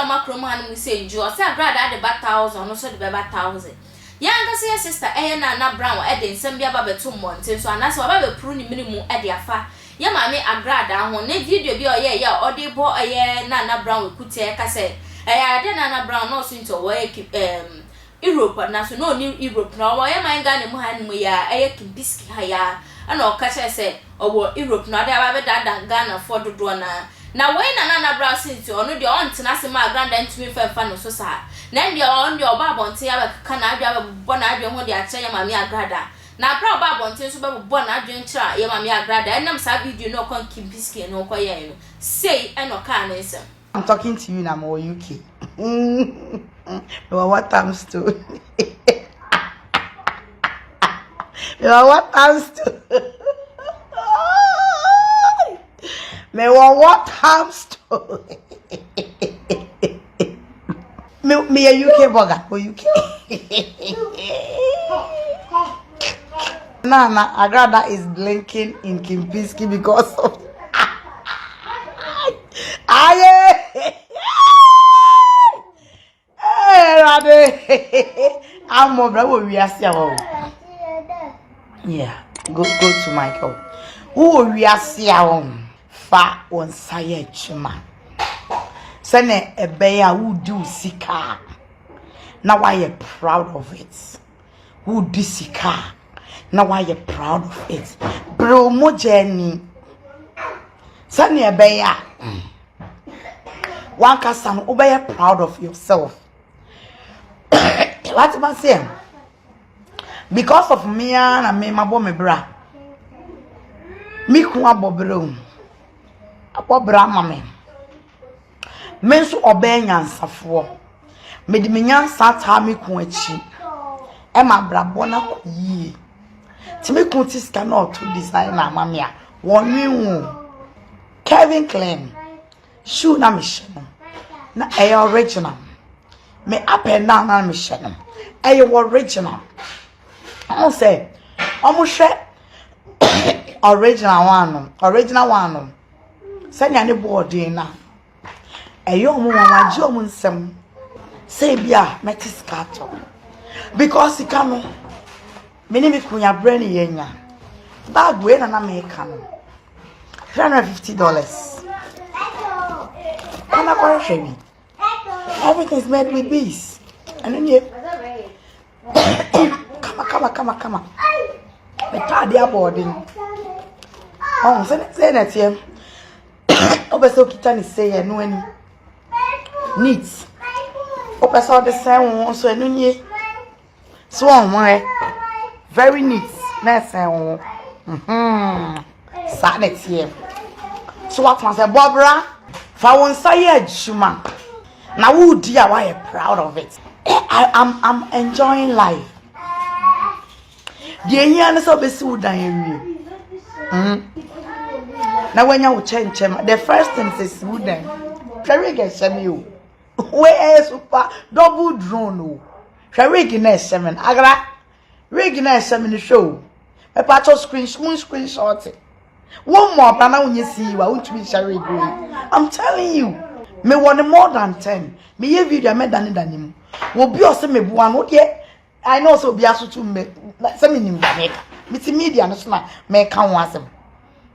o makrom han mu say nju o say Agradaa de ba 1000 no so de be ba 1000 yanga say sister na brown e de nsem bia ba beto monte so anase ba be pru ni minimu e de afa ya ma me Agradaa ho na video bi o ye o de bo ye na brown we kutie ka say ade na brown no so into wo Europe na so no ni Europe na wo ye man ga ne mu han mu ya Kempinski ha ya ana o ka say owo Europe na ade aba be dada Ghana for dodo na we na brown since ono de on tena se ma Agradaa ntumi fa no so sa na ndi on de oba bonte ya ka na adwa bo na adwe ho de a che ya ma me Agradaa na bra oba bonte so be bo na adwe nchira ya ma me Agradaa enam sa video no kon Kempinski no ko ye no say eno ka na ese I'm talking to you now, I'm UK. What times to? What times to? What times to? Me a UK burger, UK. Nah, Agradaa is blinking in Kempinski because of. I'm more bravo. We are still. Yeah, go to Michael. Who we are still fa on saye chima. Sene a bear who do sika. Now I am proud of it. Who do sika. Now I am proud of it. Bro, mo Jenny. Sene a bear. One person who be proud of yourself. What am I saying? Because of me and me, my boy, my bra. Me kuwa bobro. Apo bra mame. Me so obey nyansafo. Me di me nyansa ta me ku achi. E ma bra bona ko yi. Ti me ku ti ska na to designer mame a. Wonwe Kevin Klein. Shoe na me sheno. Na original. Me up and down na me sheno. Original. I say, almost original one. Send any board in now. Young woman, German some say, Bia, Metis Cato. Because he come, many me kunya brainy yenya. Bag way and American $350. I'm not going everything's made with bees. And then you come on. The cardia boarding. Oh, say that here. Obeso kitani say no any needs. Obeso the same so enunye. So on very neat. Nice Sanet here. So what man say Barbara? For one say shuma. Now who dear why I'm proud of it. I'm enjoying life. The Indian so be so down. Now when you change the first thing is wooden. Very get you. Where super double drone. Very get 7. Agra. Regular 7 show. A patch of screenshot. One more plan when you see you. I want to be Sherry Green. I'm telling you. Me want more than 10. Me ye video me than him. Will be also me one. What yet? I know so be also to me. Some in Jamaica. It's media no smart. Me can want them.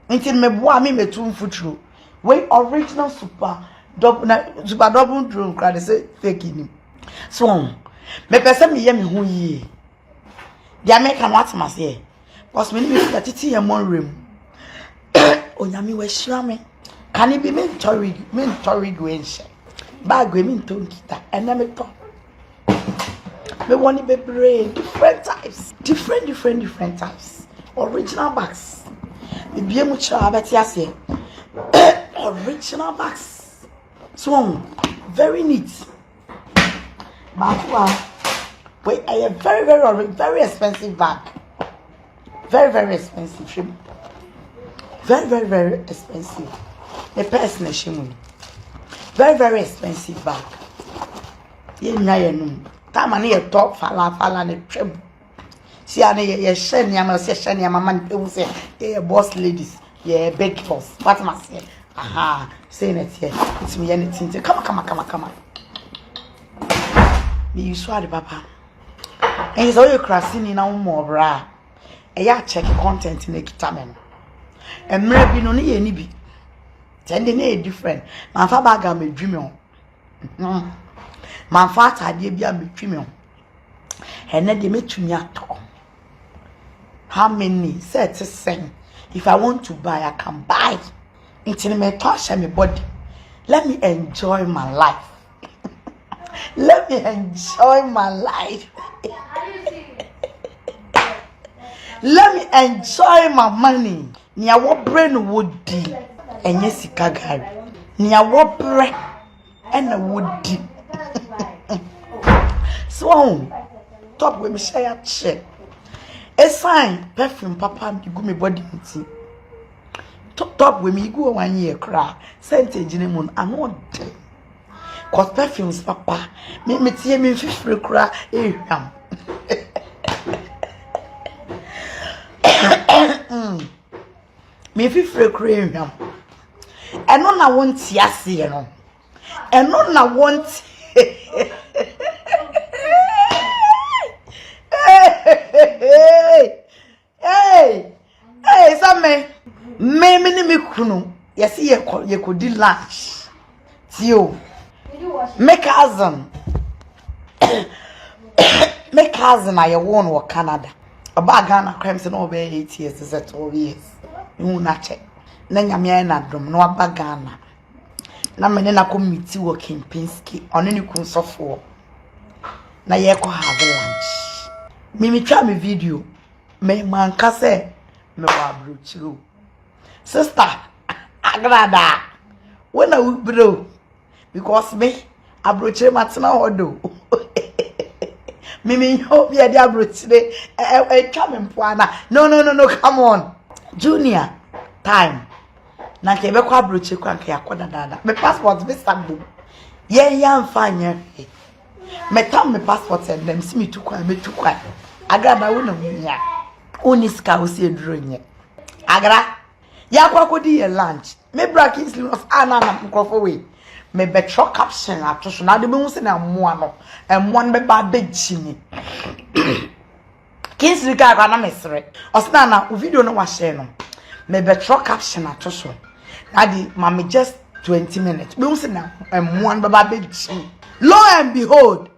Until me boy me two foot through. When original super double drone crowd say fake him. So me person me hear me who ye. The American what must say. Because me need to titi in one room. Onyami we sure me. Can it be mentoring going bag women don't kita and then me talk. Me want to be brain different types. Different types. Original bags. The be much about say original bags. So very neat. But wait, I have very expensive bag. Very expensive. Very expensive. A person shimu. Very expensive bag. No. Time and a top fala ne treb. See, I ye shen yama session yama people say they boss ladies, yeah, big boss. What must say? Aha, saying it here. It's me anything. Come on. me you swallow papa. And he's all you crashing in our more bra. A ya check content in a kitamen. And maybe no need any be. Tending a different. My father me dream on. My father did be a dream on. And then they make to me at all. How many said to sing? If I want to buy, I can buy. Until me touch my body. Let me enjoy my life. Let me enjoy my life. Let me enjoy my money. Nia what brain would be and yes, Kagari. Nia what brain and a would be. So, top with me share check. A sign, perfume, papa, you go me body. Top with me go 1 year cry. Scented in the moon, I'm not dead. Cause perfumes, papa, make me tear me free cry. Me free cry. And none I want yes, you know. And none I want. Hey, some me kunu. Yes, you could do lunch. Tio, make cousin. Make cousin, I won or Canada. A bag Ghana crimes and over 8 years is at 12 years. You not check. Then I'm here na drum, no bagana. Na me na come meet you Kempinski on any kunso for. Na ye ko have lunch. Me try me video. Me man ka say me wa brochu. Sister, Agradaa. When I will bro because me abroche matna odo. Me hope ya dia abroche e come in poana. No, come on. Junior time. Na ke be kwa abroche kwa nke yakoda dada. Me passport be stamp. Ye ya mfanya. Me tam me passport and them see me to kwa me to kwa. Agradaa wo na munya. Oni ska wo se eduro nye. Agra ya kwa kodi ye lunch. Me bra Kingsley was ana na mkrofo we. Me be tro caption atoso na de me hu se na moa no. Emmo no be ba beji ni. Kingsley ka kwa na mesre. Osna na video no wa share no. Me be tro caption atoso. Na di mama just 20 minutes. Me hu se na emmo no be ba beji. Lo and behold.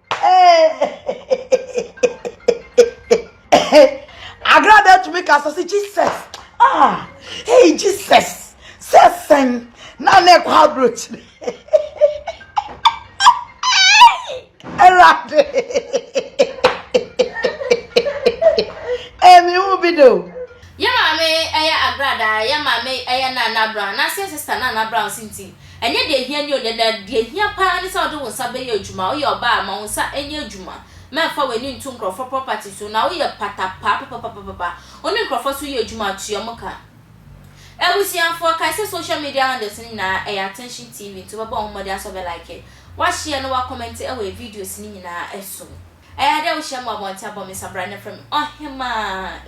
Agradaa to make us say Jesus. Ah, hey Jesus. Seseng na ne kwa brooch. Erade. Emi ubido. Ya mame eya Agradaa, ya mame eya Nana Brown. Na sister Nana Brown sinti. Enye de hia ni o de hia pa ni sa o de wonsa be ye adwuma. O ye oba ma wonsa enye adwuma. Men fa weni ntu nkrofo property so na wo ye patapa papa. Oni nkrofo so ye adwuma tuyomoka. Ebusianfo kai se social media handles ni na attention TV to baba on mode aso be like wa share no wa comment e we videos ni nyina eso ade wo share mo abonta bo me sabrane from ohema